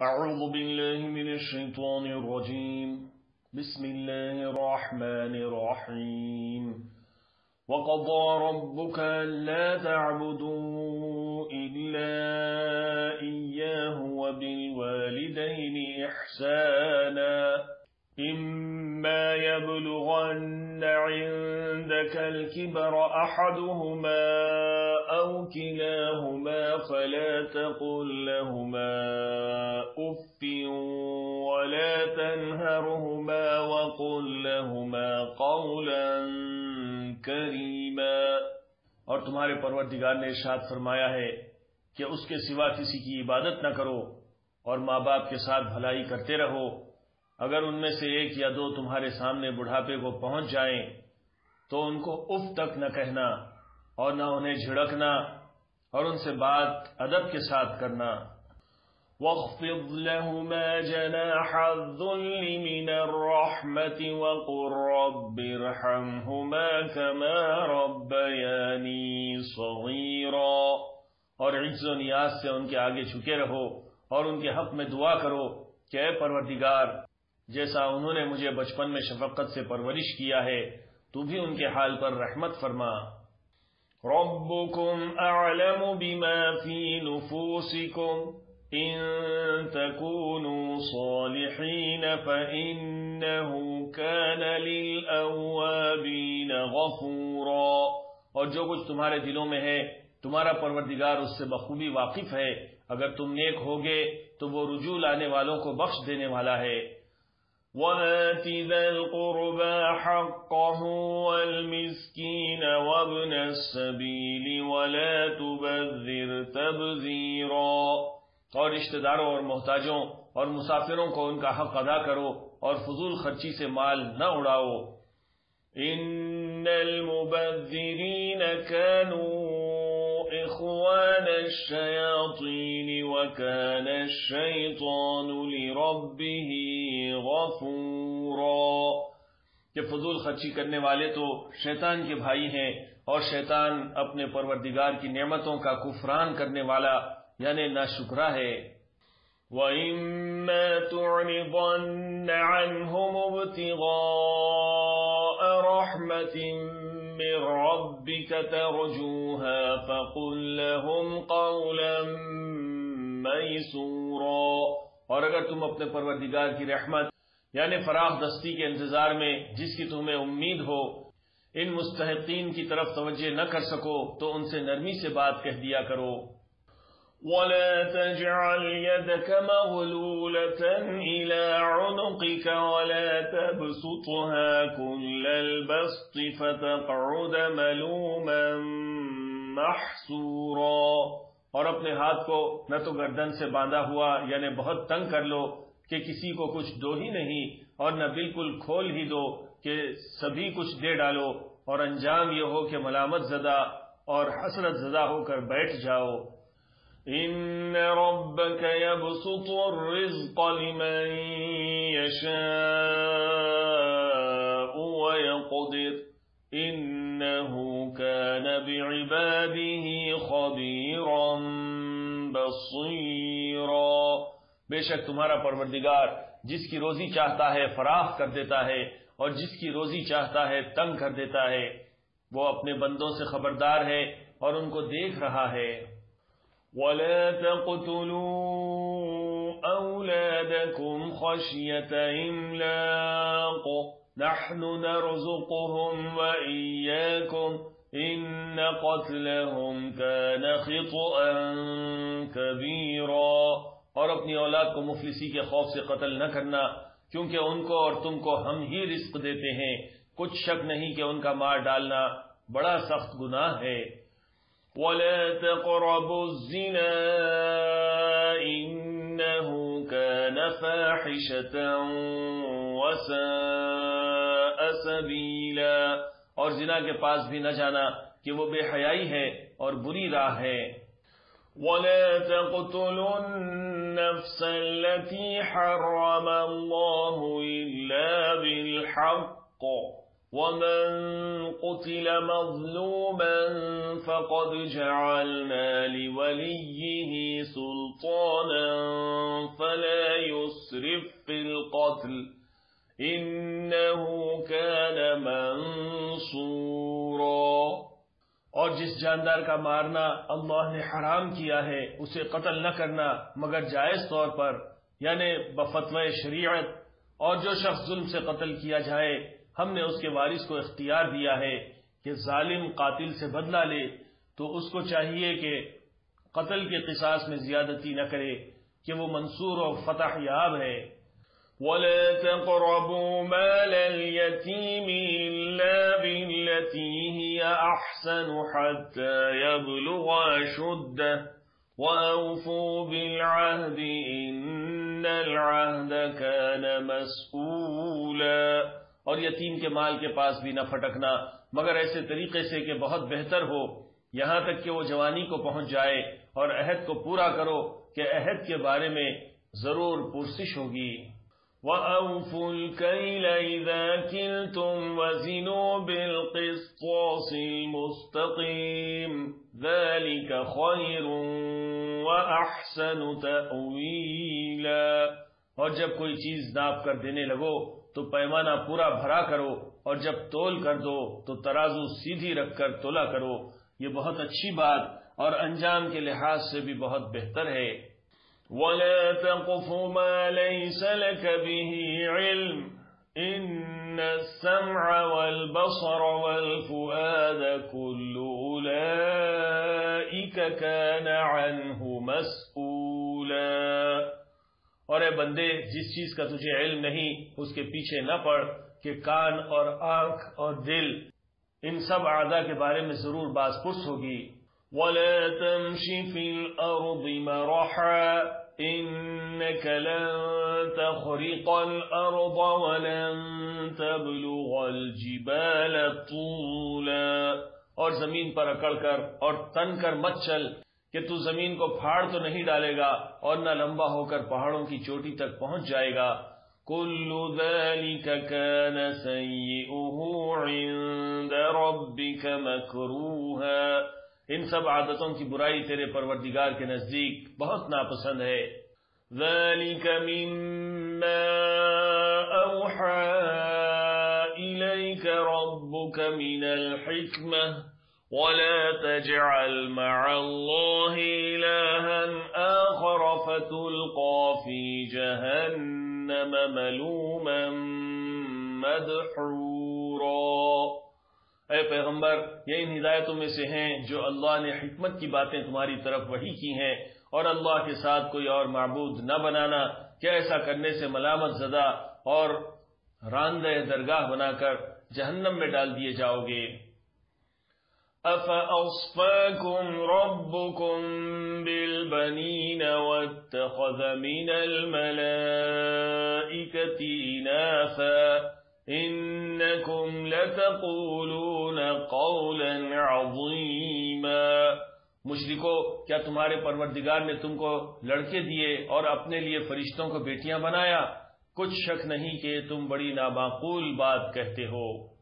أعوذ بالله من الشيطان الرجيم بسم الله الرحمن الرحيم وقضى ربك ألا تعبدوا إلا إياه وبالوالدين إحسانا إما يبلغن عندك الكبر أحدهما أو كلاهما فلا تقل لهما أف ولا تنهرهما وقل لهما قولا کریما۔ اور تمہارے پروردگار نے ارشاد فرمایا ہے کہ اس کے سوا کسی کی عبادت نہ کرو اور ماں باپ کے ساتھ بھلائی کرتے رہو۔ اگر ان میں سے ایک یا دو تمہارے سامنے بڑھاپے کو پہنچ جائیں تو ان کو اف تک نہ کہنا اور نہ انہیں جھڑکنا اور ان سے بات ادب کے ساتھ کرنا۔ واخفض لهما جناح الذل من الرحمة وقل رب ارحمهما كما ربياني صغيرا۔ اور عجز و نیاز سے ان کے آگے جھکے رہو اور ان کے حق میں دعا کرو کہ اے پروردگار، جیسا انہوں نے مجھے بچپن میں شفقت سے پرورش کیا ہے تو بھی ان کے حال پر رحمت فرما۔ ربكم أعلم بما في نفوسكم إن تكونوا صالحين فإنه كان للأوابين غفورا۔ اور جو کچھ تمہارے دلوں میں ہے تمہارا پروردگار اس سے بخوبی واقف ہے، اگر تم نیک ہوگے تو وہ رجوع لانے والوں کو بخش دینے والا ہے۔ وآت ذا القربى حقه والمسكين وابن السبيل ولا تبذر تبذيرا۔ اور رشتہ داروں اور محتاجوں اور مسافروں کو ان کا حق ادا کرو اور فضول خرچی سے مال نہ اڑاؤ۔ ان المبذرین كانوا اخوان الشیاطین وكان الشیطان لربه غفورا۔ کہ فضول خرچی کرنے والے تو شیطان کے بھائی ہیں اور شیطان اپنے پروردگار کی نعمتوں کا کفران کرنے والا یعنی ناشکرا ہے۔ وَإِمَّا تُعْرِضَنَّ عَنْهُمُ ابْتِغَاءَ رَحْمَةٍ مِّن رَّبِّكَ تَرْجُوهَا فَقُل لَّهُمْ قَوْلًا مَّيْسُورًا۔ اور اگر تم اپنے پروردگار کی رحمت یعنی فراخ دستی کے انتظار میں جس کی تمہیں امید ہو ان مستحقین کی طرف توجہ نہ کر سکو تو ان سے نرمی سے بات کہہ دیا کرو۔ وَلَا تَجْعَلْ يَدَكَ مَغْلُولَةً إِلَىٰ عُنُقِكَ وَلَا تَبْسُطْهَا كُلَّ الْبَسْطِ فَتَقْعُدَ مَلُومًا مَّحْسُورًا۔ اور اپنے ہاتھ کو نہ تو گردن سے باندھا ہوا یعنی بہت تنگ کر لو کہ کسی کو کچھ دو ہی نہیں، اور نہ بالکل کھول ہی دو کہ سبھی کچھ دے ڈالو، اور انجام یہ ہو کہ ملامت زدہ اور حسرت زدہ ہو کر بیٹھ جاؤ۔ ان ربك يبسط الرزق لمن يشاء ويقدر انه كان بعباده خبيرا بصيرا۔ بے شک تمہارا پروردگار جس کی روزی چاہتا ہے فراخ کر دیتا ہے اور جس کی روزی چاہتا ہے تنگ کر دیتا ہے۔ وہ اپنے بندوں سے خبردار ہے اور ان کو دیکھ رہا ہے۔ وَلَا تَقْتُلُوا أَوْلَادَكُمْ خَشْيَةَ إِمْلَاقٍ نَحْنُ نَرْزُقُهُمْ وَإِيَّاكُمْ إِنَّ قَتْلَهُمْ كَانَ خِطْئًا كَبِيرًا۔ اور اپنی اولاد کو مفلسی کے خوف سے قتل نہ کرنا، کیونکہ ان کو اور تم کو ہم ہی رزق دیتے ہیں، کچھ شک نہیں کہ ان کا مار ڈالنا بڑا سخت گناہ ہے۔ وَلَا تَقْرَبُوا الزِّنَا إِنَّهُ كَانَ فَاحِشَةً وَسَاءَ سَبِيلًا۔ اور زنا کے پاس بھی نہ جانا کہ وہ بے حیائی ہے اور بری راہ ہے۔ وَلَا تَقْتُلُوا النَّفْسَ الَّتِي حَرَّمَ اللَّهُ إِلَّا بِالْحَقِّ وَمَن قُتِلَ مَظْلُومًا فَقَدْ جَعَلْنَا لِوَلِيِّهِ سُلْطَانًا فَلَا يسرف في القتل إنه كان منصورا۔ اور جس جاندار کا مارنا اللہ نے حرام کیا ہے اسے قتل نہ کرنا مگر جائز طور پر، یعنی بفتوی شریعت، اور جو شخص ظلم سے قتل کیا جائے ہم نے اس کے وارث کو اختیار دیا ہے کہ ظالم قاتل سے بدلہ لے، تو اس کو چاہیے کہ قتل کے قصاص میں زیادتی نہ کرے کہ وہ منصور و فتح یاب ہے۔ وَلَا تَقْرَبُوا مَالَ الْيَتِيمِ إِلَّا بِالَّتِي هِيَ أَحْسَنُ حَتَّى يَبْلُغَ أَشُدَّهُ وَأَوْفُوا بِالْعَهْدِ إِنَّ الْعَهْدَ كَانَ مَسْئُولًا۔ اور یتیم کے مال کے پاس بھی نہ پھٹکنا مگر ایسے طریقے سے کہ بہت بہتر ہو، یہاں تک کہ وہ جوانی کو پہنچ جائے، اور عہد کو پورا کرو کہ عہد کے بارے میں ضرور پرسش ہوگی۔ وَأَوْفُوا الْكَيْلَ إِذَا كِلْتُمْ وَزِنُوا بِالْقِسْطَاسِ الْمُسْتَقِيمِ ذَلِكَ خَيْرٌ وَأَحْسَنُ تَأْوِيلًا۔ اور جب کوئی چیز ناپ کر دینے لگو تو پیمانہ پورا بھرا کرو، اور جب تول کر دو تو ترازو سیدھی رکھ کر تولا کرو، یہ بہت اچھی بات اور انجام کے لحاظ سے بھی بہت بہتر ہے۔ وَلَا تَقْفُ مَا لَيْسَ لَكَ بِهِ عِلْمٌ إِنَّ السَّمْعَ وَالْبَصَرَ وَالْفُؤَادَ كُلُّ أُولَئِكَ كَانَ عَنْهُ مَسْئُولًا۔ اور اے بندے، جس چیز کا تجھے علم نہیں اس کے پیچھے نہ پڑ کہ کان اور آنکھ اور دل ان سب اعضاء کے بارے میں ضرور باز پرس ہوگی۔ وَلَا تَمْشِ فِي الْأَرْضِ مَرَحًا إِنَّكَ لَن تَخْرِقَ الْأَرْضَ وَلَن تَبْلُغَ الْجِبَالَ طُولًا۔ اور زمین پر اکڑ کر اور تن کر مت چل کہ تو زمین کو پھاڑ تو نہیں ڈالے گا اور نہ لمبا ہو کر پہاڑوں کی چوٹی تک پہنچ جائے گا۔ كُلُّ ذَلِكَ كَانَ سَيِّئُهُ عِندَ رَبِّكَ مَكْرُوهًا۔ ان سب عادتوں کی برائی تیرے پروردگار کے نزدیک بہت ناپسند ہے۔ ذَلِكَ مِمَّا أَوْحَى إِلَيْكَ رَبُّكَ مِنَ الْحِكْمَةِ وَلَا تَجْعَلْ مَعَ اللَّهِ إِلَٰهًا آخَرَ فَتُلْقَىٰ فِي جَهَنَّمَ مَلُومًا مَدْحُورًا۔ اے پیغمبر، یہ ان ہدایتوں میں سے ہیں جو اللہ نے حکمت کی باتیں تمہاری طرف وحی کی ہیں، اور اللہ کے ساتھ کوئی اور معبود نہ بنانا کہ ایسا کرنے سے ملامت زدہ اور راندہ درگاہ بنا کر جہنم میں ڈال دیے جاؤ گے۔ أَفَأَصْفَاكُمْ رَبُّكُمْ بِالْبَنِينَ وَاتَّخَذَ مِنَ الْمَلَائِكَةِ إِنَاثًا إِنَّكُمْ لَتَقُولُونَ قَوْلًا عَظِيمًا۔ مشرکو، کیا تمہارے پروردگار نے تم کو لڑکے دیے اور اپنے لیے فرشتوں کو بیٹیاں بنایا؟ کچھ شک نہیں کہ تم بڑی نامعقول بات کہتے ہو۔